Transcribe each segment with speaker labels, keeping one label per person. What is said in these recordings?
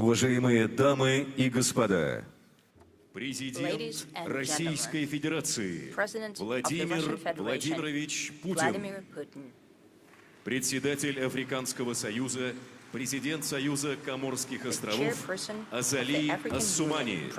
Speaker 1: Уважаемые дамы и господа, президент Российской Федерации Владимир Владимирович Путин, председатель Африканского Союза, президент Союза Коморских островов Азали Ассумани.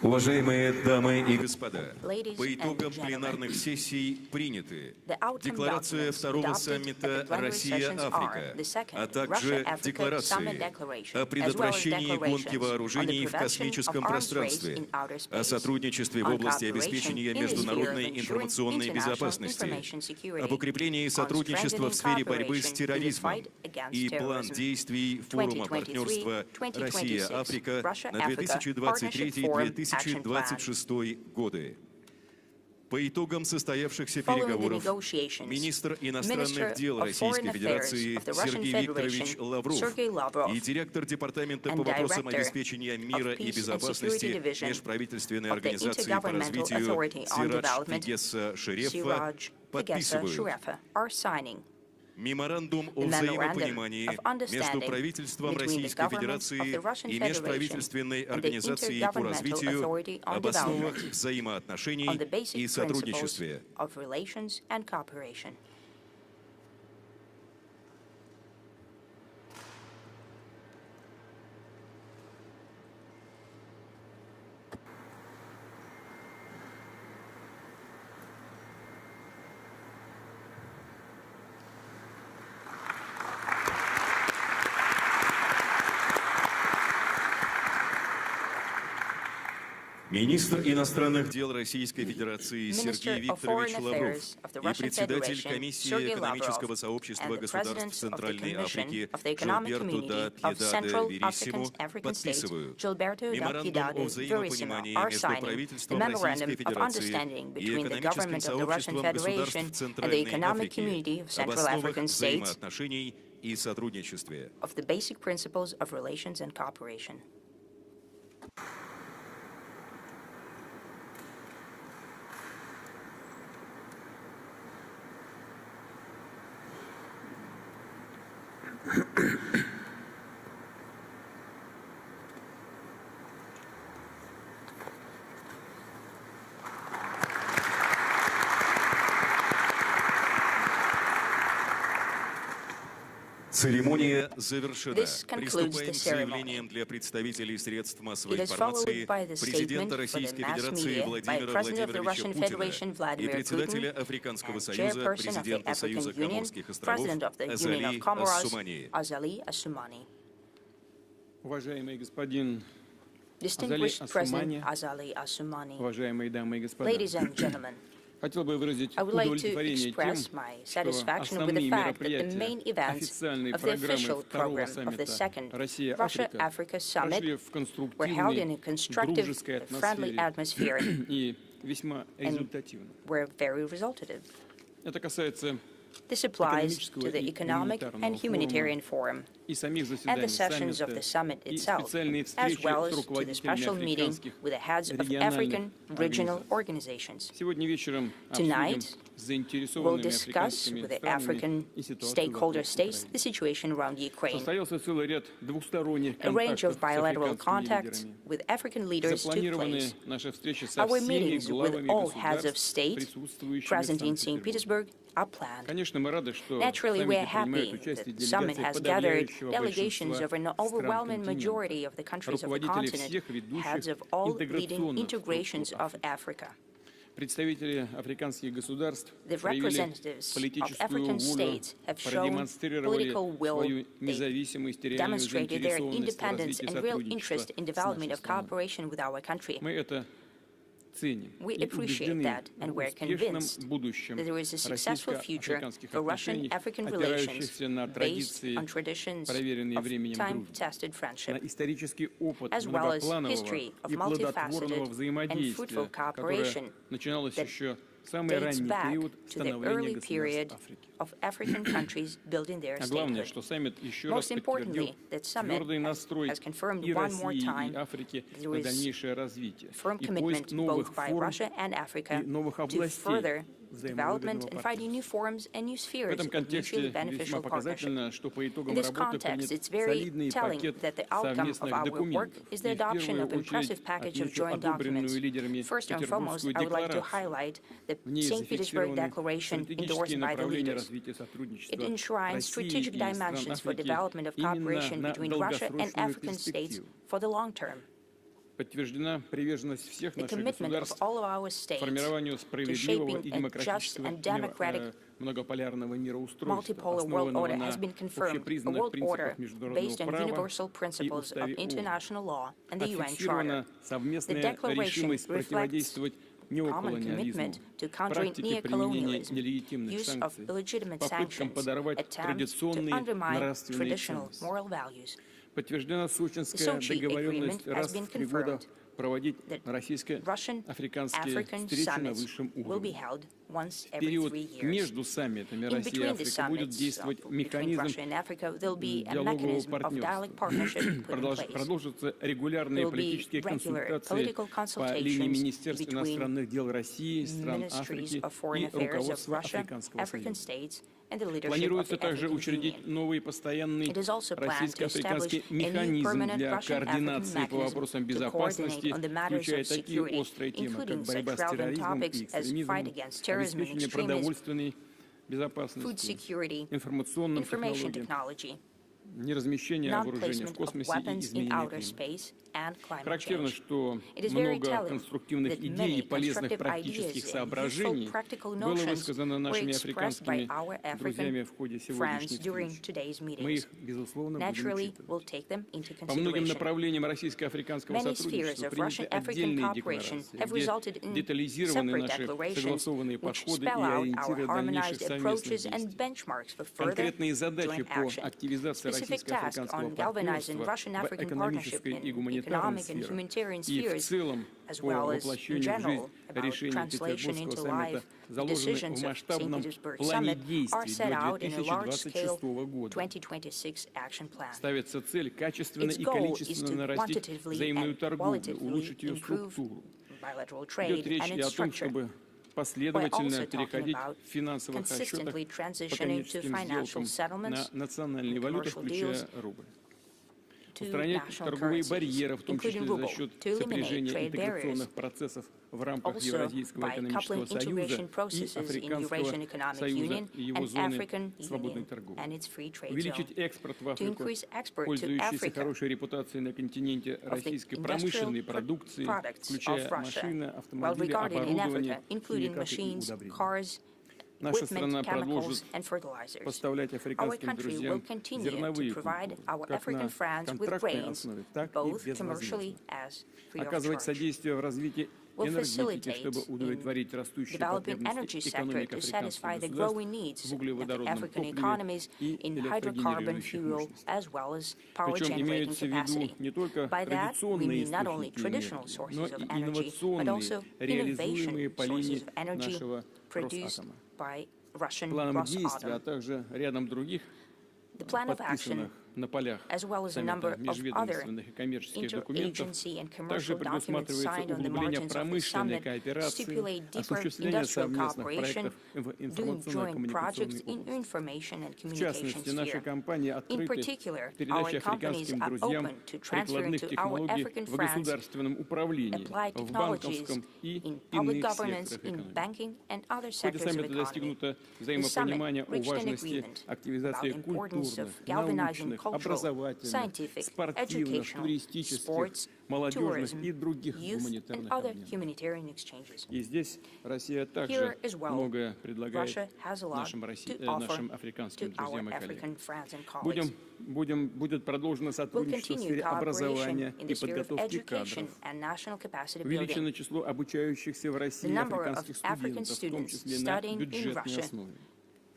Speaker 1: Уважаемые дамы и господа, по итогам пленарных сессий приняты Декларация второго саммита «Россия-Африка», а также декларации о предотвращении гонки вооружений в космическом пространстве, о сотрудничестве в области обеспечения международной информационной безопасности, об укреплении сотрудничества в сфере борьбы с терроризмом и план действий Форума партнерства «Россия-Африка» на 2023-2026 годы. По итогам состоявшихся переговоров министр иностранных дел Российской Федерации Сергей Викторович Лавров и директор Департамента по вопросам обеспечения мира и безопасности Межправительственной организации по развитию Сирадж Фигесса Шерефа подписывают Меморандум о взаимопонимании между правительством Российской Федерации и Межправительственной организацией по развитию об основах взаимоотношений и сотрудничестве. Министр иностранных дел Российской Федерации Сергей Викторович Лавров и председатель Комиссии экономического сообщества государств Центральной Африки Джилберту да Пьедаде Вериссимо подписывают Меморандум о взаимопонимании между правительством Российской Федерации и экономическим сообществом государств Центральной Африки об основах взаимоотношений и сотрудничестве. Церемония завершена. Приступаем к заявлениям для представителей средств массовой информации президента Российской Федерации Владимира Владимировича Путина и председателя Африканского Союза, президента Союза Коморских островов Азали Ассумани.
Speaker 2: Уважаемый господин Азали Ассумани, уважаемые дамы и господа, хотел бы выразить удовлетворение тем, что основные мероприятия официальной программы второго саммита «Россия-Африка» прошли в конструктивной, дружеской атмосфере и весьма результативно. Это касается
Speaker 3: This applies to the Economic and Humanitarian Forum and the sessions of the summit itself, as well as to the special meeting with the heads of African regional organizations. Tonight, we'll discuss with the African stakeholder states the situation around Ukraine. A range of bilateral contacts with African leaders took place. Our meetings with all heads of state present in St. Petersburg are planned. Naturally, we are happy that the summit has gathered delegations of an overwhelming majority of the countries of the continent, heads of all leading integrations of Africa. The representatives of African states have shown political will. They demonstrated their independence and real interest in development of cooperation with our country. We appreciate that, and we're convinced that there is a successful future for Russian-African relations based on traditions of time-tested friendship, as well as history of multifaceted and fruitful cooperation that dates back to the early period of African countries building their statehood. Most importantly, that summit has confirmed one more time there is firm commitment both by Russia and Africa to further development and finding new forms and new spheres of mutually beneficial partnership. In this context, it's very telling that the outcome of our work is the adoption of an impressive package of joint documents. First and foremost, I would like to highlight the St. Petersburg Declaration endorsed by the leaders. It enshrines strategic dimensions for development of cooperation between Russia and African states for the long term. The commitment of all of our states to shaping a just and democratic multipolar world order has been confirmed, a world order based on universal principles of international law and the UN Charter. The declaration reflects common commitment to countering neocolonialism, use of illegitimate sanctions, attempts to undermine traditional moral values. The Sochi Agreement has been confirmed that Russian-African summits will be held once every 3 years. In between the summits between Russia and Africa, there will be a mechanism of dialogue partnership put in place. There will be regular political consultations between ministries of foreign affairs of Russia, African states, and the leadership of the African Union. It is also planned to establish a new permanent Russian-African mechanism to coordinate on the matters of security, including such relevant topics as fight against terrorism and extremism, food security, information technology, non-placement of weapons in outer space, and climate change. It is very telling that many constructive ideas and useful practical notions were expressed by our African friends during today's meetings. Naturally, we'll take them into consideration. Many spheres of Russian-African cooperation have resulted in separate declarations which spell out our harmonized approaches and benchmarks for further joint action. Specific tasks on galvanizing Russian-African partnership in economic and humanitarian spheres, as well as in general about translation into life, the decisions of St. Petersburg Summit are set out in a large-scale 2026 action plan. Its goal is to quantitatively and qualitatively improve bilateral trade and its structure, while also talking about consistently transitioning to financial settlements and commercial deals to national currencies, including ruble, to eliminate trade barriers, also by coupling integration processes in Eurasian Economic Union and African Union and its free trade zone, to increase export to Africa of the industrial products of Russia, well regarded in Africa, including machines, cars, equipment, chemicals, and fertilizers. Our country will continue to provide our African friends with grains, both commercially as free of charge. Will facilitate developing energy sector to satisfy the growing needs of the African economies in hydrocarbon fuel as well as power generating capacity. By that, we mean not only traditional sources of energy, but also innovation sources of energy produced by Russian Rosatom. The plan of action, as well as a number of other interagency and commercial documents signed on the margins of the summit, stipulate deeper industrial cooperation, doing joint projects in information and communication sphere. In particular, our companies are open to transferring to our African friends applied technologies in public governance, in banking, and other sectors of economy. The summit reached an agreement about the importance of galvanizing cultural, scientific, educational, sports, tourism, youth, and other humanitarian exchanges. Here as well, Russia has a lot to offer to our African friends and colleagues. We'll continue cooperation in the sphere of education and national capacity building. The number of African students studying in Russia,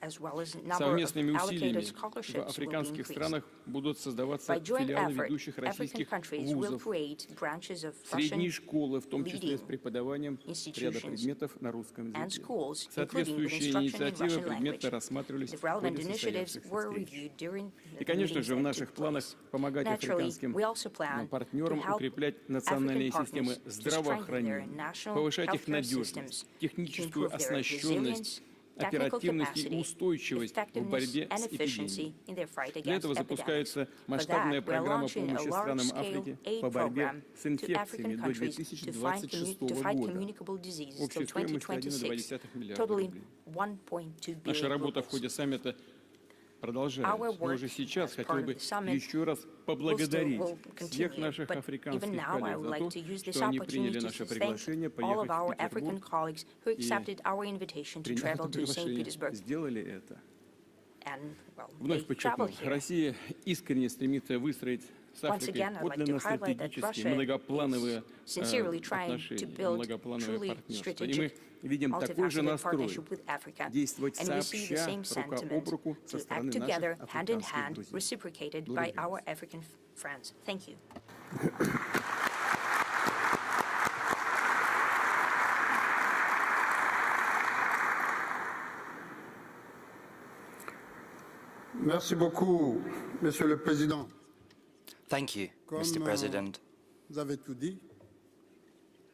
Speaker 3: as well as number of
Speaker 2: Совместными
Speaker 3: allocated
Speaker 2: усилиями в
Speaker 3: scholarships will be
Speaker 2: африканских
Speaker 3: increased.
Speaker 2: странах будут
Speaker 3: By
Speaker 2: создаваться
Speaker 3: joint
Speaker 2: филиалы
Speaker 3: effort,
Speaker 2: ведущих
Speaker 3: African
Speaker 2: российских
Speaker 3: countries will
Speaker 2: вузов,
Speaker 3: create branches of
Speaker 2: средние
Speaker 3: Russian
Speaker 2: школы, в том числе с
Speaker 3: leading
Speaker 2: преподаванием ряда
Speaker 3: institutions
Speaker 2: предметов на русском
Speaker 3: and
Speaker 2: языке.
Speaker 3: schools, including with
Speaker 2: Соответствующие
Speaker 3: instruction in
Speaker 2: инициативы
Speaker 3: Russian
Speaker 2: предметно
Speaker 3: language.
Speaker 2: рассматривались
Speaker 3: The
Speaker 2: в
Speaker 3: relevant
Speaker 2: ходе
Speaker 3: initiatives
Speaker 2: состоявшихся
Speaker 3: were
Speaker 2: встреч.
Speaker 3: reviewed during
Speaker 2: И,
Speaker 3: the
Speaker 2: конечно
Speaker 3: meetings
Speaker 2: же, в
Speaker 3: that
Speaker 2: наших
Speaker 3: took
Speaker 2: планах
Speaker 3: place.
Speaker 2: помогать
Speaker 3: Naturally,
Speaker 2: африканским
Speaker 3: we also plan to
Speaker 2: партнерам
Speaker 3: help
Speaker 2: укреплять
Speaker 3: African
Speaker 2: национальные системы
Speaker 3: partners to strengthen their
Speaker 2: здравоохранения,
Speaker 3: national
Speaker 2: повышать их
Speaker 3: healthcare
Speaker 2: надежность,
Speaker 3: systems, to
Speaker 2: техническую
Speaker 3: improve their
Speaker 2: оснащенность,
Speaker 3: resilience, technical
Speaker 2: оперативность и
Speaker 3: capacity,
Speaker 2: устойчивость в
Speaker 3: effectiveness,
Speaker 2: борьбе
Speaker 3: and
Speaker 2: с
Speaker 3: efficiency
Speaker 2: эпидемией.
Speaker 3: in their fight
Speaker 2: Для
Speaker 3: against
Speaker 2: этого
Speaker 3: epidemics.
Speaker 2: запускается
Speaker 3: For
Speaker 2: масштабная
Speaker 3: that, we are
Speaker 2: программа
Speaker 3: launching a
Speaker 2: помощи странам
Speaker 3: large-scale
Speaker 2: Африки
Speaker 3: aid
Speaker 2: по борьбе
Speaker 3: program
Speaker 2: с
Speaker 3: to
Speaker 2: инфекциями
Speaker 3: African
Speaker 2: до
Speaker 3: countries to
Speaker 2: 2026
Speaker 3: fight
Speaker 2: года.
Speaker 3: communicable diseases
Speaker 2: Общей
Speaker 3: till
Speaker 2: стоимостью
Speaker 3: 2026,
Speaker 2: 1,2 миллиарда
Speaker 3: totaling
Speaker 2: рублей.
Speaker 3: 1.2
Speaker 2: Наша
Speaker 3: billion
Speaker 2: работа в
Speaker 3: rubles.
Speaker 2: ходе саммита продолжается.
Speaker 3: Our
Speaker 2: Но
Speaker 3: work
Speaker 2: уже сейчас
Speaker 3: as
Speaker 2: хотел
Speaker 3: part of
Speaker 2: бы
Speaker 3: the summit
Speaker 2: еще раз
Speaker 3: will
Speaker 2: поблагодарить
Speaker 3: continue,
Speaker 2: всех наших
Speaker 3: but
Speaker 2: африканских
Speaker 3: even now I
Speaker 2: коллег
Speaker 3: would
Speaker 2: за
Speaker 3: like
Speaker 2: то,
Speaker 3: to use this
Speaker 2: что они приняли
Speaker 3: opportunity
Speaker 2: наше
Speaker 3: to thank
Speaker 2: приглашение
Speaker 3: all of
Speaker 2: поехать
Speaker 3: our
Speaker 2: в
Speaker 3: African
Speaker 2: Петербург.
Speaker 3: colleagues who accepted our invitation to
Speaker 2: Приняв
Speaker 3: travel
Speaker 2: это
Speaker 3: to St.
Speaker 2: приглашение,
Speaker 3: Petersburg.
Speaker 2: сделали это.
Speaker 3: And, well,
Speaker 2: Вновь
Speaker 3: they
Speaker 2: подчеркну,
Speaker 3: traveled here.
Speaker 2: Россия искренне стремится выстроить с
Speaker 3: Once
Speaker 2: Африкой
Speaker 3: again, I'd like to
Speaker 2: подлинно
Speaker 3: highlight that
Speaker 2: стратегические,
Speaker 3: Russia
Speaker 2: многоплановые
Speaker 3: is sincerely trying to
Speaker 2: отношения,
Speaker 3: build
Speaker 2: многоплановое
Speaker 3: truly
Speaker 2: партнерство. И
Speaker 3: strategic,
Speaker 2: мы видим такой же
Speaker 3: multifaceted
Speaker 2: настрой
Speaker 3: partnership with Africa,
Speaker 2: действовать
Speaker 3: and we see the
Speaker 2: сообща,
Speaker 3: same
Speaker 2: рука об
Speaker 3: sentiment
Speaker 2: руку со
Speaker 3: to
Speaker 2: стороны
Speaker 3: act together,
Speaker 2: наших
Speaker 3: hand in
Speaker 2: африканских
Speaker 3: hand,
Speaker 2: друзей.
Speaker 3: reciprocated by
Speaker 2: Благодарю
Speaker 3: our
Speaker 2: вас.
Speaker 3: African friends. Thank you.
Speaker 4: Merci beaucoup, Monsieur le Président.
Speaker 5: Thank you, Mr. President.
Speaker 4: Vous avez tout dit.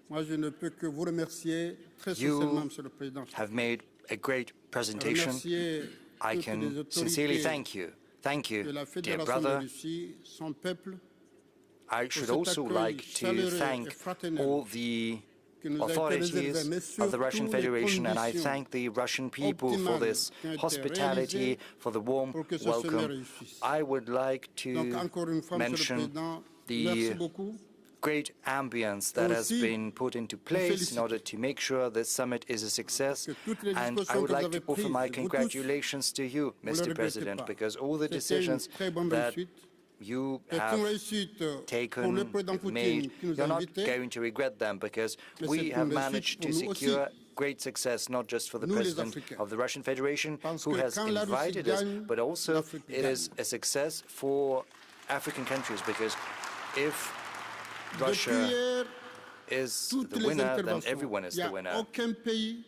Speaker 4: Moi, je ne peux que vous remercier très
Speaker 5: You
Speaker 4: sincèrement, Monsieur le Président.
Speaker 5: have made a great presentation.
Speaker 4: Remercier
Speaker 5: I
Speaker 4: toutes les
Speaker 5: can sincerely
Speaker 4: autorités
Speaker 5: thank you. Thank
Speaker 4: de
Speaker 5: you,
Speaker 4: la
Speaker 5: dear
Speaker 4: Fédération de
Speaker 5: brother.
Speaker 4: Russie, son peuple,
Speaker 5: I should
Speaker 4: cet
Speaker 5: also
Speaker 4: accueil
Speaker 5: like to
Speaker 4: chaleureux et
Speaker 5: thank
Speaker 4: fraternel
Speaker 5: all the
Speaker 4: qui nous a été réservé, mais
Speaker 5: authorities of the Russian
Speaker 4: surtout les
Speaker 5: Federation, and I
Speaker 4: conditions
Speaker 5: thank the Russian people for
Speaker 4: optimales
Speaker 5: this
Speaker 4: qui ont été
Speaker 5: hospitality,
Speaker 4: réalisées
Speaker 5: for the warm
Speaker 4: pour que ce sommet
Speaker 5: welcome.
Speaker 4: réussisse.
Speaker 5: I would like
Speaker 4: Donc,
Speaker 5: to
Speaker 4: encore une fois, Monsieur le
Speaker 5: mention
Speaker 4: Président, merci
Speaker 5: the
Speaker 4: beaucoup.
Speaker 5: great ambience that has
Speaker 4: Aussi,
Speaker 5: been put into place in order to make sure this summit is a success.
Speaker 4: Que toutes les
Speaker 5: And I
Speaker 4: dispositions
Speaker 5: would
Speaker 4: que vous
Speaker 5: like
Speaker 4: avez
Speaker 5: to offer
Speaker 4: prises,
Speaker 5: my
Speaker 4: vous tous,
Speaker 5: congratulations to you,
Speaker 4: vous le
Speaker 5: Mr.
Speaker 4: regrettez
Speaker 5: President,
Speaker 4: pas.
Speaker 5: because all the
Speaker 4: C'était une
Speaker 5: decisions
Speaker 4: très bonne
Speaker 5: that
Speaker 4: réussite.
Speaker 5: you
Speaker 4: C'est une
Speaker 5: have
Speaker 4: réussite pour le
Speaker 5: taken,
Speaker 4: président
Speaker 5: you've
Speaker 4: Poutine
Speaker 5: made,
Speaker 4: qui nous
Speaker 5: you're
Speaker 4: a
Speaker 5: not
Speaker 4: invités.
Speaker 5: going to regret them, because
Speaker 4: Mais
Speaker 5: we
Speaker 4: c'est
Speaker 5: have
Speaker 4: une réussite
Speaker 5: managed
Speaker 4: pour
Speaker 5: to
Speaker 4: nous aussi.
Speaker 5: secure great success, not just for the
Speaker 4: Nous, les
Speaker 5: President
Speaker 4: Africains.
Speaker 5: of the Russian Federation,
Speaker 4: Parce
Speaker 5: who
Speaker 4: que
Speaker 5: has
Speaker 4: quand la Russie
Speaker 5: invited us,
Speaker 4: gagne,
Speaker 5: but also
Speaker 4: l'Afrique
Speaker 5: it is
Speaker 4: gagne.
Speaker 5: a success for African countries, because if
Speaker 4: Depuis
Speaker 5: Russia
Speaker 4: hier,
Speaker 5: is
Speaker 4: toutes
Speaker 5: the
Speaker 4: les
Speaker 5: winner, then
Speaker 4: interventions,
Speaker 5: everyone is
Speaker 4: il n'y
Speaker 5: the
Speaker 4: a
Speaker 5: winner.
Speaker 4: aucun pays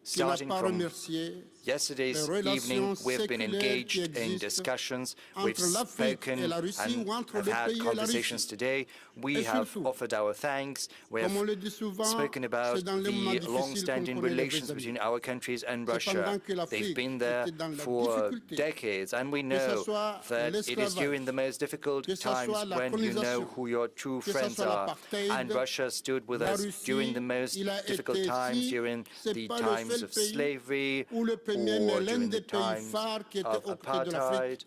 Speaker 4: qui n'a
Speaker 5: Starting
Speaker 4: pas
Speaker 5: from
Speaker 4: remercié
Speaker 5: yesterday's
Speaker 4: les relations
Speaker 5: evening, we've been
Speaker 4: séculaires
Speaker 5: engaged
Speaker 4: qui
Speaker 5: in
Speaker 4: existent
Speaker 5: discussions, we've
Speaker 4: entre l'Afrique
Speaker 5: spoken
Speaker 4: et la Russie
Speaker 5: and
Speaker 4: ou entre
Speaker 5: have
Speaker 4: le
Speaker 5: had
Speaker 4: pays et la
Speaker 5: conversations
Speaker 4: Russie.
Speaker 5: today. We
Speaker 4: Et
Speaker 5: have
Speaker 4: surtout,
Speaker 5: offered our thanks. We
Speaker 4: comme on
Speaker 5: have
Speaker 4: le dit souvent,
Speaker 5: spoken about
Speaker 4: c'est dans les moments
Speaker 5: the
Speaker 4: difficiles qu'on
Speaker 5: long-standing
Speaker 4: connaît les
Speaker 5: relations
Speaker 4: vrais
Speaker 5: between
Speaker 4: amis.
Speaker 5: our countries and
Speaker 4: C'est
Speaker 5: Russia.
Speaker 4: pendant que l'Afrique
Speaker 5: They've been there
Speaker 4: était dans la
Speaker 5: for
Speaker 4: difficulté,
Speaker 5: decades, and we
Speaker 4: que ce
Speaker 5: know
Speaker 4: soit
Speaker 5: that it is
Speaker 4: l'esclavage,
Speaker 5: during the most difficult
Speaker 4: que ce
Speaker 5: times
Speaker 4: soit la
Speaker 5: when you know
Speaker 4: colonisation,
Speaker 5: who your true
Speaker 4: que ce
Speaker 5: friends
Speaker 4: soit
Speaker 5: are.
Speaker 4: l'apartheid,
Speaker 5: And Russia stood with
Speaker 4: la
Speaker 5: us
Speaker 4: Russie,
Speaker 5: during the most
Speaker 4: il a
Speaker 5: difficult
Speaker 4: été
Speaker 5: times,
Speaker 4: ici,
Speaker 5: during
Speaker 4: c'est
Speaker 5: the
Speaker 4: pas le
Speaker 5: times
Speaker 4: seul
Speaker 5: of
Speaker 4: pays
Speaker 5: slavery,
Speaker 4: où le premier, mais
Speaker 5: or
Speaker 4: l'un
Speaker 5: during
Speaker 4: des
Speaker 5: the
Speaker 4: pays
Speaker 5: times
Speaker 4: phares qui était
Speaker 5: of
Speaker 4: aux côtés de l'Afrique
Speaker 5: apartheid.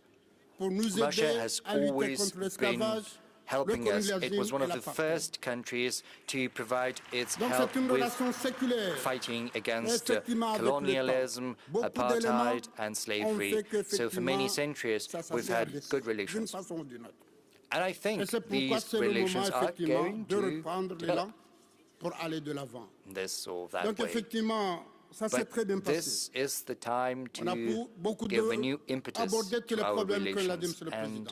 Speaker 4: pour nous
Speaker 5: Russia
Speaker 4: aider
Speaker 5: has
Speaker 4: à lutter
Speaker 5: always
Speaker 4: contre
Speaker 5: been
Speaker 4: l'esclavage, le
Speaker 5: helping us. It
Speaker 4: colonialisme
Speaker 5: was one
Speaker 4: et
Speaker 5: of the
Speaker 4: l'apartheid.
Speaker 5: first countries to provide its
Speaker 4: Donc
Speaker 5: help
Speaker 4: c'est une
Speaker 5: with
Speaker 4: relation séculaire.
Speaker 5: fighting against
Speaker 4: Effectivement, avec le
Speaker 5: colonialism,
Speaker 4: temps, beaucoup
Speaker 5: apartheid,
Speaker 4: d'éléments
Speaker 5: and
Speaker 4: ont
Speaker 5: slavery.
Speaker 4: fait
Speaker 5: So for many
Speaker 4: qu'effectivement,
Speaker 5: centuries,
Speaker 4: ça
Speaker 5: we've
Speaker 4: s'est
Speaker 5: had
Speaker 4: abaissé
Speaker 5: good
Speaker 4: d'une
Speaker 5: relations.
Speaker 4: façon ou d'une autre.
Speaker 5: And I
Speaker 4: Et
Speaker 5: think
Speaker 4: c'est pourquoi
Speaker 5: these
Speaker 4: c'est le moment
Speaker 5: relations are
Speaker 4: effectivement
Speaker 5: going
Speaker 4: de
Speaker 5: to
Speaker 4: reprendre l'élan
Speaker 5: develop
Speaker 4: pour aller de l'avant.
Speaker 5: this or that
Speaker 4: Donc
Speaker 5: way.
Speaker 4: effectivement, ça s'est
Speaker 5: But
Speaker 4: très bien
Speaker 5: this
Speaker 4: passé.
Speaker 5: is the time
Speaker 4: On a
Speaker 5: to
Speaker 4: beaucoup
Speaker 5: give a new impetus
Speaker 4: abordé tous
Speaker 5: to
Speaker 4: les
Speaker 5: our
Speaker 4: problèmes que l'a dit
Speaker 5: relations
Speaker 4: Monsieur le
Speaker 5: and
Speaker 4: Président.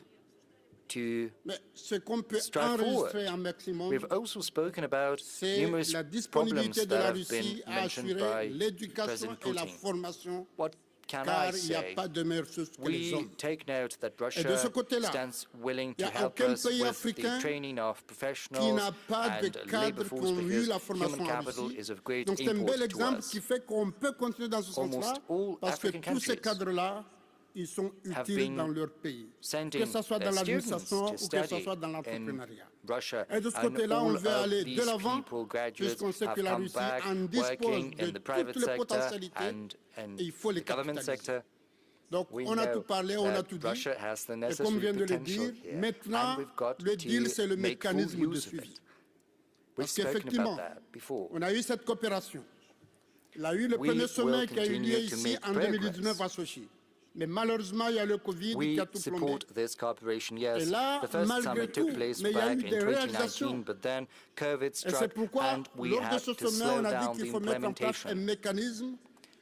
Speaker 5: to
Speaker 4: Mais ce qu'on peut
Speaker 5: strive
Speaker 4: enregistrer
Speaker 5: forward.
Speaker 4: un maximum,
Speaker 5: We've also spoken about
Speaker 4: c'est
Speaker 5: numerous
Speaker 4: la
Speaker 5: problems
Speaker 4: disponibilité de
Speaker 5: that
Speaker 4: la
Speaker 5: have
Speaker 4: Russie
Speaker 5: been
Speaker 4: à
Speaker 5: mentioned
Speaker 4: assurer
Speaker 5: by
Speaker 4: l'éducation
Speaker 5: President
Speaker 4: et la
Speaker 5: Putin.
Speaker 4: formation,
Speaker 5: What can I
Speaker 4: car il n'y a
Speaker 5: say?
Speaker 4: pas de meilleure source que les
Speaker 5: We
Speaker 4: hommes.
Speaker 5: take note that
Speaker 4: de ce
Speaker 5: Russia
Speaker 4: côté-là,
Speaker 5: stands willing
Speaker 4: il
Speaker 5: to
Speaker 4: n'y a
Speaker 5: help
Speaker 4: aucun
Speaker 5: us
Speaker 4: pays
Speaker 5: with
Speaker 4: africain
Speaker 5: the training of
Speaker 4: qui
Speaker 5: professionals
Speaker 4: n'a pas de
Speaker 5: and
Speaker 4: cadres
Speaker 5: labor
Speaker 4: qui
Speaker 5: force,
Speaker 4: ont eu
Speaker 5: because
Speaker 4: la formation
Speaker 5: human
Speaker 4: en
Speaker 5: capital
Speaker 4: Russie.
Speaker 5: is of great
Speaker 4: Donc c'est un
Speaker 5: import
Speaker 4: bel
Speaker 5: to
Speaker 4: exemple
Speaker 5: us.
Speaker 4: qui fait qu'on peut continuer dans ce sens-là,
Speaker 5: Almost all
Speaker 4: parce que
Speaker 5: African
Speaker 4: tous ces
Speaker 5: countries
Speaker 4: cadres-là, ils sont
Speaker 5: have
Speaker 4: utiles
Speaker 5: been
Speaker 4: dans leur pays, que
Speaker 5: sending
Speaker 4: ce soit dans
Speaker 5: their students
Speaker 4: l'administration
Speaker 5: to
Speaker 4: ou que ce
Speaker 5: study
Speaker 4: soit dans
Speaker 5: in
Speaker 4: l'entrepreneuriat.
Speaker 5: Russia,
Speaker 4: Et de ce
Speaker 5: and
Speaker 4: côté-là, on
Speaker 5: all
Speaker 4: veut
Speaker 5: of
Speaker 4: aller
Speaker 5: these
Speaker 4: de l'avant,
Speaker 5: people, graduates,
Speaker 4: puisqu'on sait
Speaker 5: have
Speaker 4: que la
Speaker 5: come
Speaker 4: Russie
Speaker 5: back
Speaker 4: en dispose
Speaker 5: working
Speaker 4: de
Speaker 5: in the private
Speaker 4: toutes les
Speaker 5: sector
Speaker 4: potentialités,
Speaker 5: and
Speaker 4: et il faut les
Speaker 5: the government
Speaker 4: capitaliser.
Speaker 5: sector.
Speaker 4: Donc
Speaker 5: We
Speaker 4: on a
Speaker 5: know
Speaker 4: tout parlé, on a
Speaker 5: that
Speaker 4: tout dit,
Speaker 5: Russia has the
Speaker 4: et comme
Speaker 5: necessary
Speaker 4: vient de le
Speaker 5: potential
Speaker 4: dire,
Speaker 5: here,
Speaker 4: maintenant,
Speaker 5: and we've got
Speaker 4: le deal, c'est le
Speaker 5: to make full
Speaker 4: mécanisme de
Speaker 5: use of
Speaker 4: suivi.
Speaker 5: it. We've
Speaker 4: Parce
Speaker 5: spoken
Speaker 4: qu'effectivement,
Speaker 5: about that before.
Speaker 4: on a eu cette coopération. Il y a eu le
Speaker 5: We
Speaker 4: premier
Speaker 5: will
Speaker 4: sommet qui a eu lieu
Speaker 5: continue to
Speaker 4: ici
Speaker 5: make
Speaker 4: en 2019 à
Speaker 5: progress.
Speaker 4: Sochi. Mais malheureusement, il y a le Covid qui
Speaker 5: We
Speaker 4: a tout plombé.
Speaker 5: support this cooperation, yes.
Speaker 4: Et là,
Speaker 5: The first
Speaker 4: malgré
Speaker 5: summit took
Speaker 4: tout,
Speaker 5: place
Speaker 4: mais il y a
Speaker 5: back
Speaker 4: eu
Speaker 5: in
Speaker 4: des
Speaker 5: 2019,
Speaker 4: réalisations.
Speaker 5: but then COVID
Speaker 4: Et c'est
Speaker 5: struck
Speaker 4: pourquoi,
Speaker 5: and we
Speaker 4: lors de
Speaker 5: had
Speaker 4: ce
Speaker 5: to
Speaker 4: sommet,
Speaker 5: slow
Speaker 4: on a
Speaker 5: down
Speaker 4: dit
Speaker 5: the
Speaker 4: qu'il faut mettre en place un
Speaker 5: implementation.
Speaker 4: mécanisme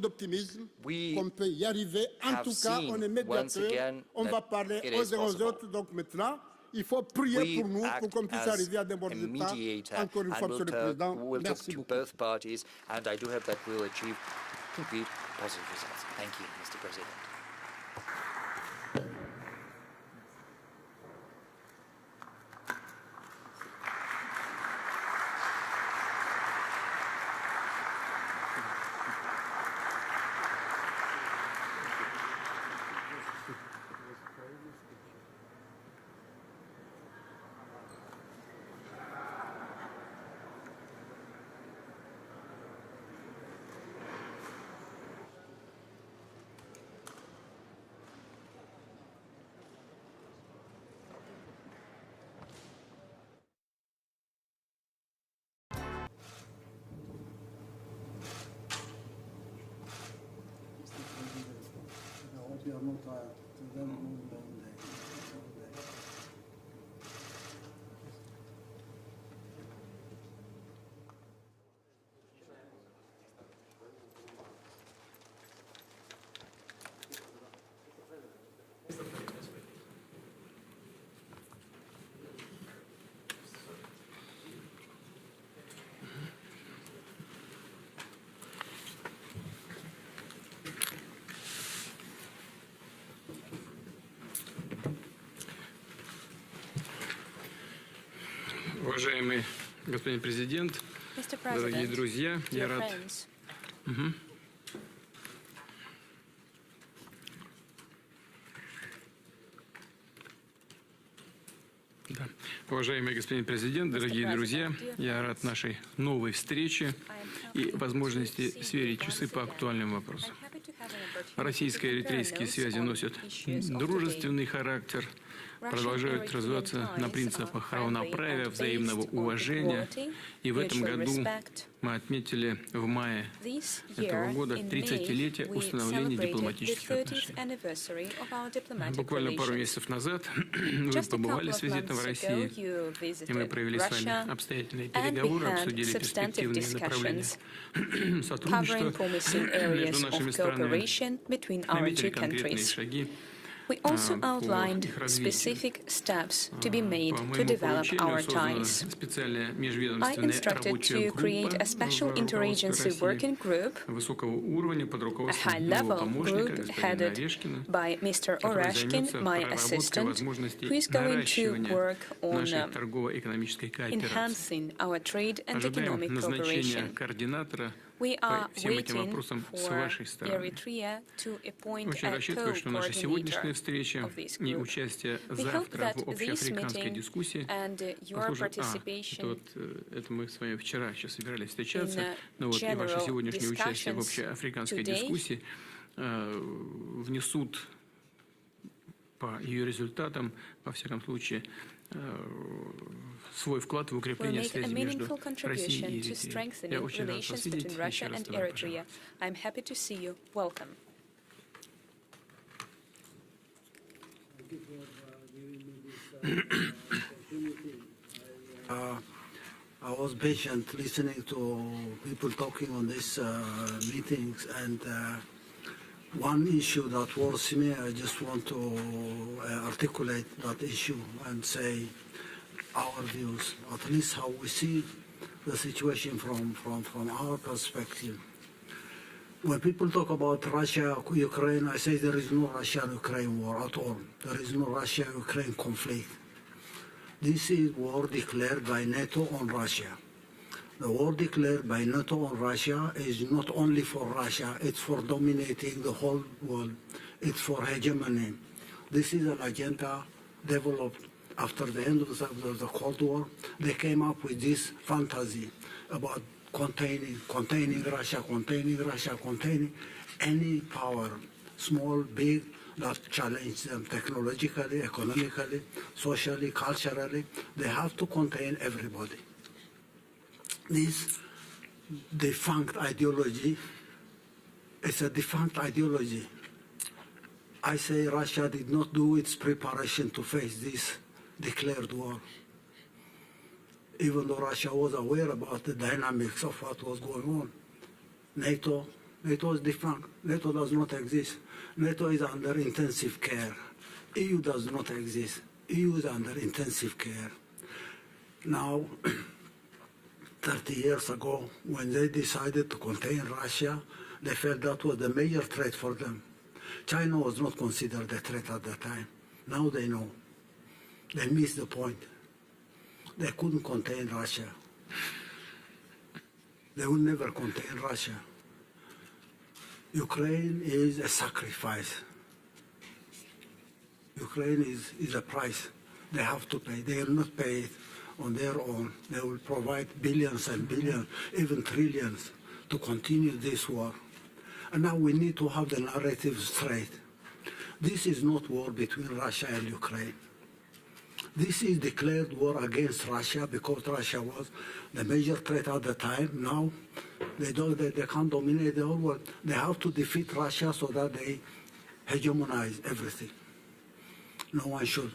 Speaker 4: d'optimisme
Speaker 5: We
Speaker 4: qu'on peut y arriver. En
Speaker 5: have
Speaker 4: tout cas,
Speaker 5: seen
Speaker 4: on est
Speaker 5: once
Speaker 4: médiateur,
Speaker 5: again
Speaker 4: on
Speaker 5: that
Speaker 4: va parler
Speaker 5: it
Speaker 4: aux
Speaker 5: is
Speaker 4: uns aux
Speaker 5: possible.
Speaker 4: autres. Donc maintenant, il faut prier
Speaker 5: We
Speaker 4: pour nous, pour
Speaker 5: act
Speaker 4: qu'on puisse
Speaker 5: as
Speaker 4: arriver à de bons
Speaker 5: a
Speaker 4: résultats.
Speaker 5: mediator,
Speaker 4: Encore une
Speaker 5: and
Speaker 4: fois, Monsieur le Président,
Speaker 5: we'll talk
Speaker 4: merci
Speaker 5: to
Speaker 4: beaucoup.
Speaker 5: both parties, and I do hope that we'll achieve concrete positive results. Thank you, Mr. President.
Speaker 6: are not tired. They don't move all day.
Speaker 7: Уважаемый господин президент, дорогие друзья, я рад. Да. Уважаемый господин президент, дорогие друзья, я рад нашей новой встрече и возможности сверить часы по актуальным вопросам. Российско-эритрейские связи носят дружественный характер, продолжают развиваться на принципах равноправия, взаимного уважения. И в этом году мы отметили в мае этого года 30-летие установления дипломатических отношений. Буквально пару месяцев назад вы побывали с визитом в России, и мы провели с вами обстоятельные переговоры, обсудили перспективные направления сотрудничества между нашими странами, наметили конкретные шаги.
Speaker 3: We also outlined specific steps to be made to develop our ties. I instructed to create a special interagency working group, a high-level group headed by Mr. Oreshkin, my assistant, who is going to work on enhancing our trade and economic cooperation. We are waiting for Eritrea to appoint a co-coordinator of this group. We hope that this meeting and your participation in general discussions today
Speaker 7: внесут по ее результатам, во всяком случае, свой вклад в укрепление связи между Россией и Эритреей. Я очень рад вас видеть. Еще раз добро пожаловать.
Speaker 3: I'm happy to see you. Welcome.
Speaker 6: I was patient listening to people talking on these meetings, and one issue that worries me, I just want to articulate that issue and say our views, at least how we see the situation from our perspective. When people talk about Russia, Ukraine, I say there is no Russia-Ukraine war at all. There is no Russia-Ukraine conflict. This is war declared by NATO on Russia. The war declared by NATO on Russia is not only for Russia, it's for dominating the whole world. It's for hegemony. This is an agenda developed after the end of the Cold War. They came up with this fantasy about containing Russia, containing any power, small, big, that challenge them technologically, economically, socially, culturally. They have to contain everybody. This defunct ideology is a defunct ideology. I say Russia did not do its preparation to face this declared war. Even though Russia was aware about the dynamics of what was going on. NATO is defunct. NATO does not exist. NATO is under intensive care. EU does not exist. EU is under intensive care. Now, 30 years ago, when they decided to contain Russia, they felt that was the major threat for them. China was not considered a threat at that time. Now they know. They missed the point. They couldn't contain Russia. They will never contain Russia. Ukraine is a sacrifice. Ukraine is a price they have to pay. They will not pay it on their own. They will provide billions and billions, even trillions, to continue this war. And now we need to have the narrative straight. This is not war between Russia and Ukraine. This is declared war against Russia because Russia was the major threat at the time. Now they can't dominate the whole world. They have to defeat Russia so that they hegemonize everything. No one should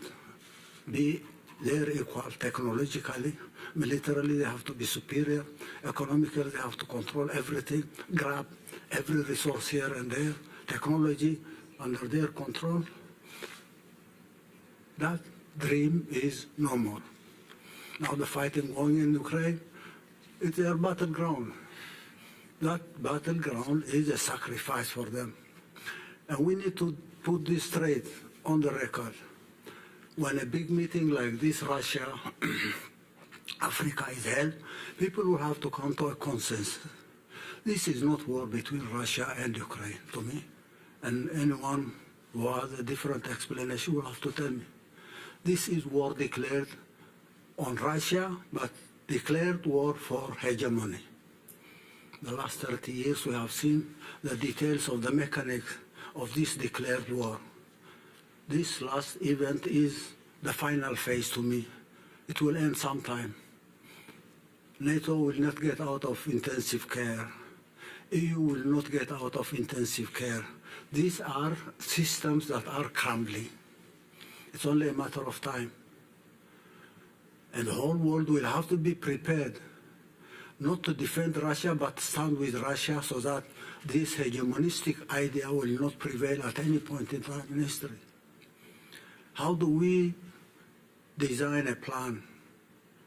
Speaker 6: be their equal technologically, militarily they have to be superior, economically they have to control everything, grab every resource here and there, technology under their control. That dream is no more. Now the fighting going in Ukraine, it's their battleground. That battleground is a sacrifice for them. And we need to put this straight on the record. When a big meeting like this, Russia, Africa is held, people will have to come to a consensus. This is not war between Russia and Ukraine, to me. And anyone who has a different explanation will have to tell me. This is war declared on Russia, but declared war for hegemony. The last 30 years we have seen the details of the mechanics of this declared war. This last event is the final phase to me. It will end sometime. NATO will not get out of intensive care. EU will not get out of intensive care. These are systems that are crumbling. It's only a matter of time. And the whole world will have to be prepared not to defend Russia, but stand with Russia so that this hegemonistic idea will not prevail at any point in time in history. How do we design a plan?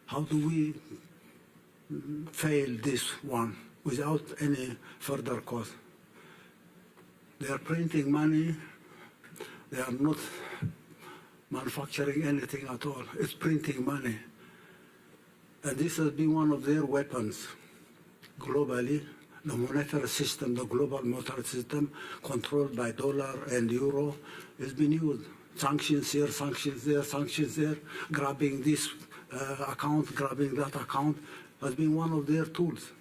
Speaker 6: How do we fail this one without any further cost? They are printing money. They are not manufacturing anything at all. It's printing money. And this has been one of their weapons globally. The monetary system, the global monetary system, controlled by dollar and euro, has been used. Sanctions here, sanctions there, sanctions there, grabbing this account, grabbing that account, has been one of their tools.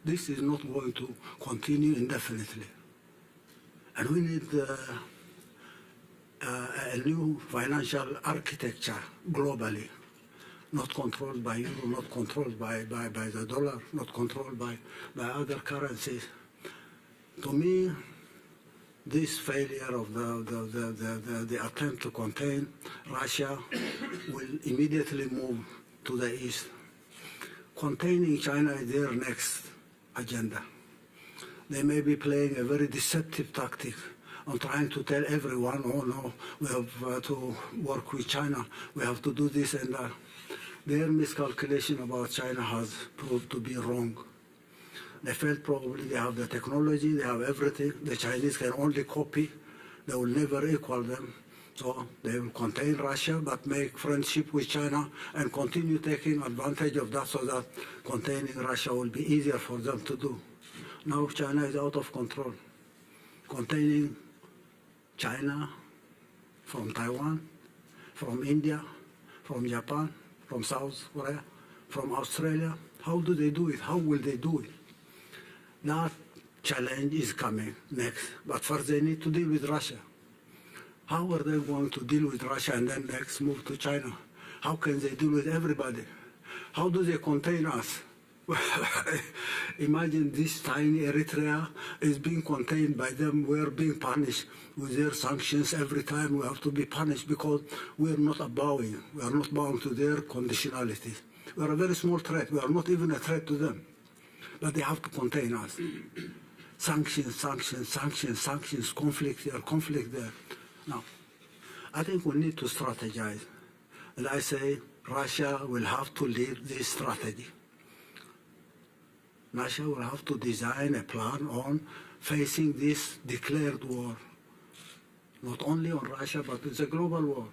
Speaker 6: This is not going to continue indefinitely. And we need a new financial architecture globally, not controlled by euro, not controlled by the dollar, not controlled by other currencies. To me, this failure of the attempt to contain Russia will immediately move to the east. Containing China is their next agenda. They may be playing a very deceptive tactic on trying to tell everyone, oh no, we have to work with China, we have to do this and that. Their miscalculation about China has proved to be wrong. They felt probably they have the technology, they have everything. The Chinese can only copy. They will never equal them. So they will contain Russia, but make friendship with China and continue taking advantage of that so that containing Russia will be easier for them to do. Now China is out of control. Containing China from Taiwan, from India, from Japan, from South Korea, from Australia. How do they do it? How will they do it? That challenge is coming next. But first they need to deal with Russia. How are they going to deal with Russia and then next move to China? How can they deal with everybody? How do they contain us? Imagine this tiny Eritrea is being contained by them. We are being punished with their sanctions every time. We have to be punished because we are not bowing. We are not bowing to their conditionality. We are a very small threat. We are not even a threat to them. But they have to contain us. Sanctions, sanctions, sanctions, sanctions, conflict here, conflict there. Now, I think we need to strategize. And I say Russia will have to lead this strategy. Russia will have to design a plan on facing this declared war. Not only on Russia, but it's a global war.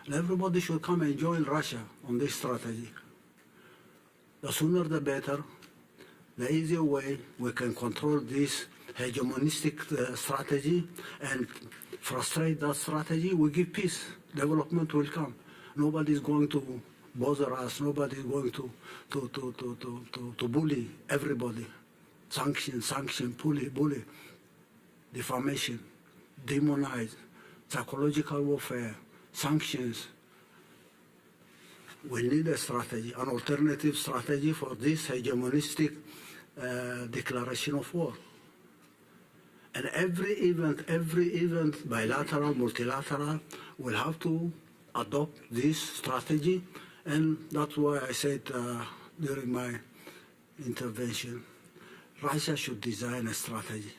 Speaker 6: And everybody should come and join Russia on this strategy. The sooner the better. The easier way we can control this hegemonistic strategy and frustrate that strategy, we give peace. Development will come. Nobody is going to bother us. Nobody is going to bully everybody. Sanction, sanction, bully, defamation, demonize, psychological warfare, sanctions. We need a strategy, an alternative strategy for this hegemonistic declaration of war. And every event, bilateral, multilateral, will have to adopt this strategy. And that's why I said during my intervention, Russia should design a strategy.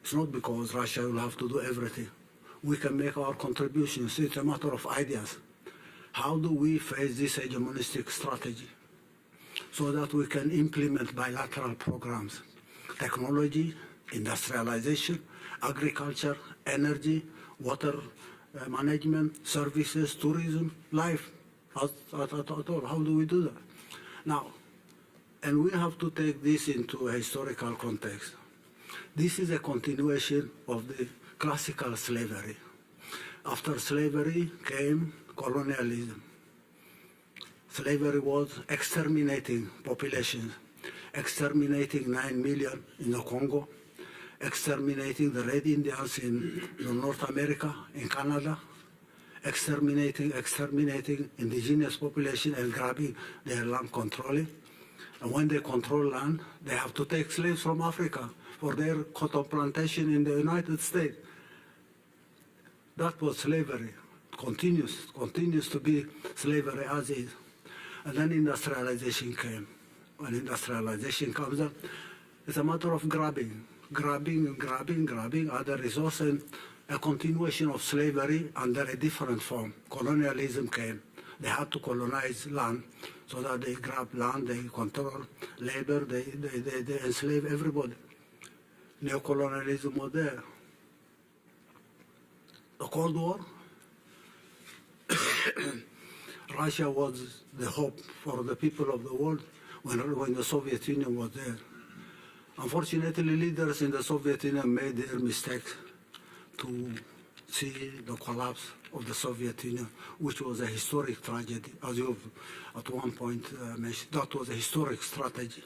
Speaker 6: It's not because Russia will have to do everything. We can make our contributions. It's a matter of ideas. How do we face this hegemonistic strategy so that we can implement bilateral programs, technology, industrialization, agriculture, energy, water management, services, tourism, life, all. How do we do that? Now, and we have to take this into a historical context. This is a continuation of the classical slavery. After slavery came colonialism. Slavery was exterminating populations, exterminating 9 million in the Congo, exterminating the Red Indians in North America, in Canada, exterminating indigenous population and grabbing their land, controlling. And when they control land, they have to take slaves from Africa for their cotton plantation in the United States. That was slavery. Continues to be slavery as is. And then industrialization came. When industrialization comes up, it's a matter of grabbing other resources, and a continuation of slavery under a different form. Colonialism came. They had to colonize land so that they grab land, they control labor, they enslave everybody. Neocolonialism was there. The Cold War, Russia was the hope for the people of the world when the Soviet Union was there. Unfortunately, leaders in the Soviet Union made their mistakes to see the collapse of the Soviet Union, which was a historic tragedy, as you at one point mentioned. That was a historic strategy.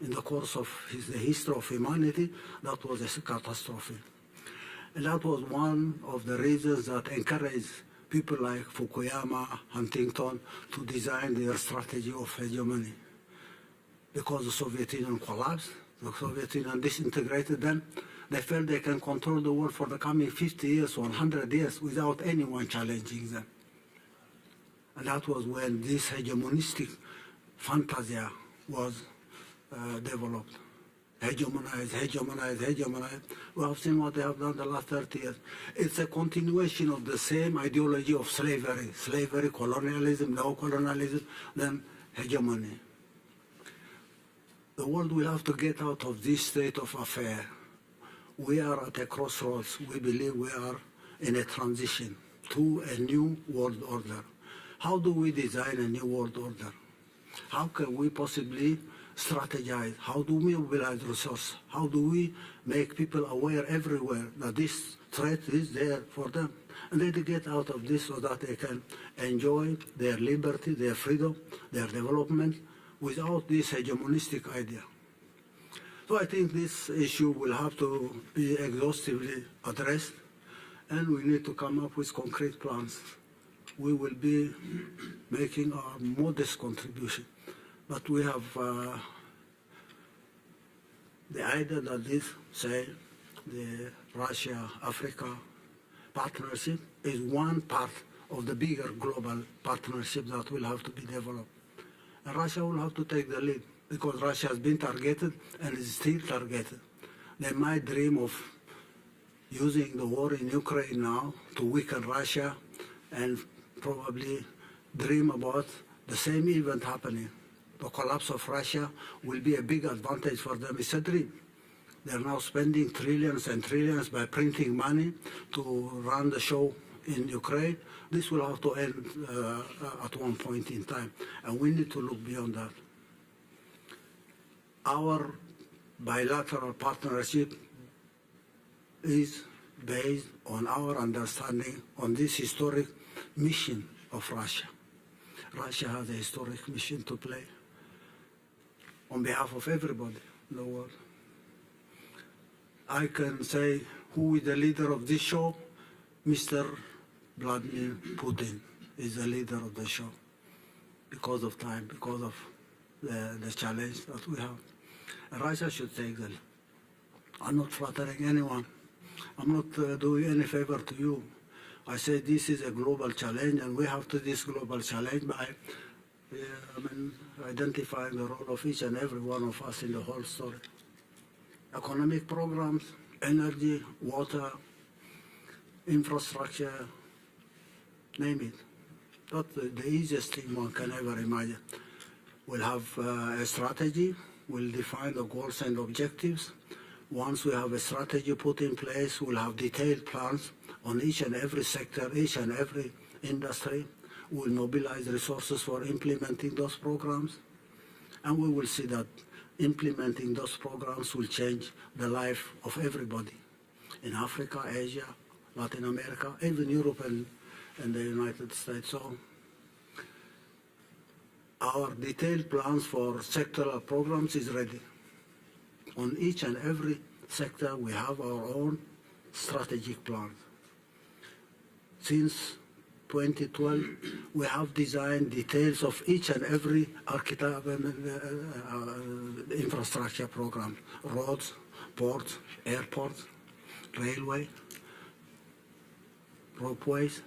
Speaker 6: In the course of the history of humanity, that was a catastrophe. And that was one of the reasons that encouraged people like Fukuyama, Huntington, to design their strategy of hegemony. Because the Soviet Union collapsed, the Soviet Union disintegrated them, they felt they can control the world for the coming 50 years or 100 years without anyone challenging them. And that was when this hegemonistic fantasia was developed. Hegemonize. We have seen what they have done the last 30 years. It's a continuation of the same ideology of slavery, colonialism, neocolonialism, then hegemony. The world will have to get out of this state of affair. We are at a crossroads. We believe we are in a transition to a new world order. How do we design a new world order? How can we possibly strategize? How do we mobilize resources? How do we make people aware everywhere that this threat is there for them? And they get out of this so that they can enjoy their liberty, their freedom, their development without this hegemonistic idea. So I think this issue will have to be exhaustively addressed, and we need to come up with concrete plans. We will be making our modest contribution, but we have the idea that this, say, the Russia-Africa partnership is one part of the bigger global partnership that will have to be developed. And Russia will have to take the lead, because Russia has been targeted and is still targeted. They might dream of using the war in Ukraine now to weaken Russia and probably dream about the same event happening. The collapse of Russia will be a big advantage for them. It's a dream. They're now spending trillions and trillions by printing money to run the show in Ukraine. This will have to end at one point in time, and we need to look beyond that. Our bilateral partnership is based on our understanding on this historic mission of Russia. Russia has a historic mission to play on behalf of everybody in the world. I can say who is the leader of this show. Mr. Vladimir Putin is the leader of the show because of time, because of the challenge that we have. And Russia should take the lead. I'm not flattering anyone. I'm not doing any favor to you. I say this is a global challenge, and we have to this global challenge by identifying the role of each and every one of us in the whole story. Economic programs, energy, water, infrastructure, name it. That's the easiest thing one can ever imagine. We'll have a strategy, we'll define the goals and objectives. Once we have a strategy put in place, we'll have detailed plans on each and every sector, each and every industry. We'll mobilize resources for implementing those programs. And we will see that implementing those programs will change the life of everybody in Africa, Asia, Latin America, even Europe and the United States. So our detailed plans for sectoral programs is ready. On each and every sector, we have our own strategic plans. Since 2012, we have designed details of each and every infrastructure program: roads, ports, airports, railway, ropeways,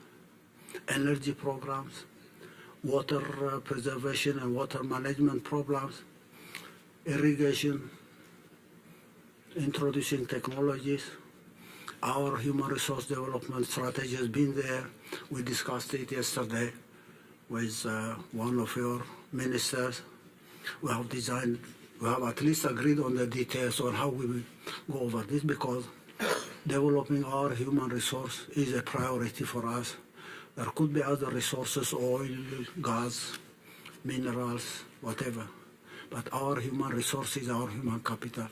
Speaker 6: energy programs, water preservation and water management programs, irrigation, introducing technologies. Our human resource development strategy has been there. We discussed it yesterday with one of your ministers. We have at least agreed on the details on how we will go over this, because developing our human resource is a priority for us. There could be other resources, oil, gas, minerals, whatever. But our human resource is our human capital.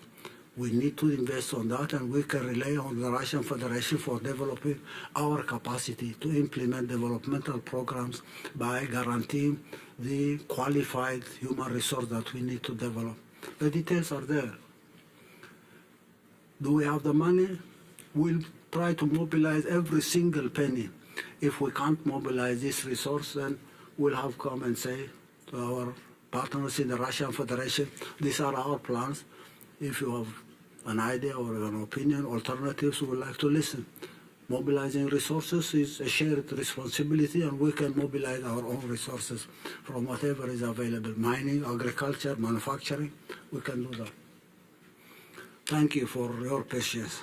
Speaker 6: We need to invest on that, and we can rely on the Russian Federation for developing our capacity to implement developmental programs by guaranteeing the qualified human resource that we need to develop. The details are there. Do we have the money? We'll try to mobilize every single penny. If we can't mobilize this resource, then we'll have come and say to our partners in the Russian Federation, these are our plans. If you have an idea or an opinion, alternatives, we would like to listen. Mobilizing resources is a shared responsibility, and we can mobilize our own resources from whatever is available. Mining, agriculture, manufacturing, we can do that. Thank you for your patience.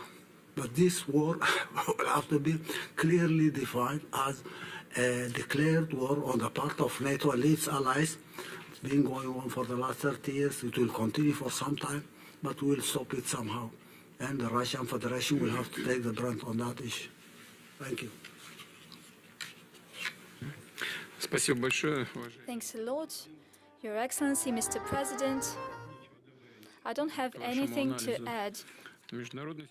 Speaker 6: But this war will have to be clearly defined as a declared war on the part of NATO and its allies. It's been going on for the last 30 years. It will continue for some time, but we will stop it somehow. And the Russian Federation will have to take the brunt on that issue. Thank you.
Speaker 7: Спасибо большое.
Speaker 8: Thanks a lot, Your Excellency, Mr. President. I don't have anything to add.
Speaker 7: Международной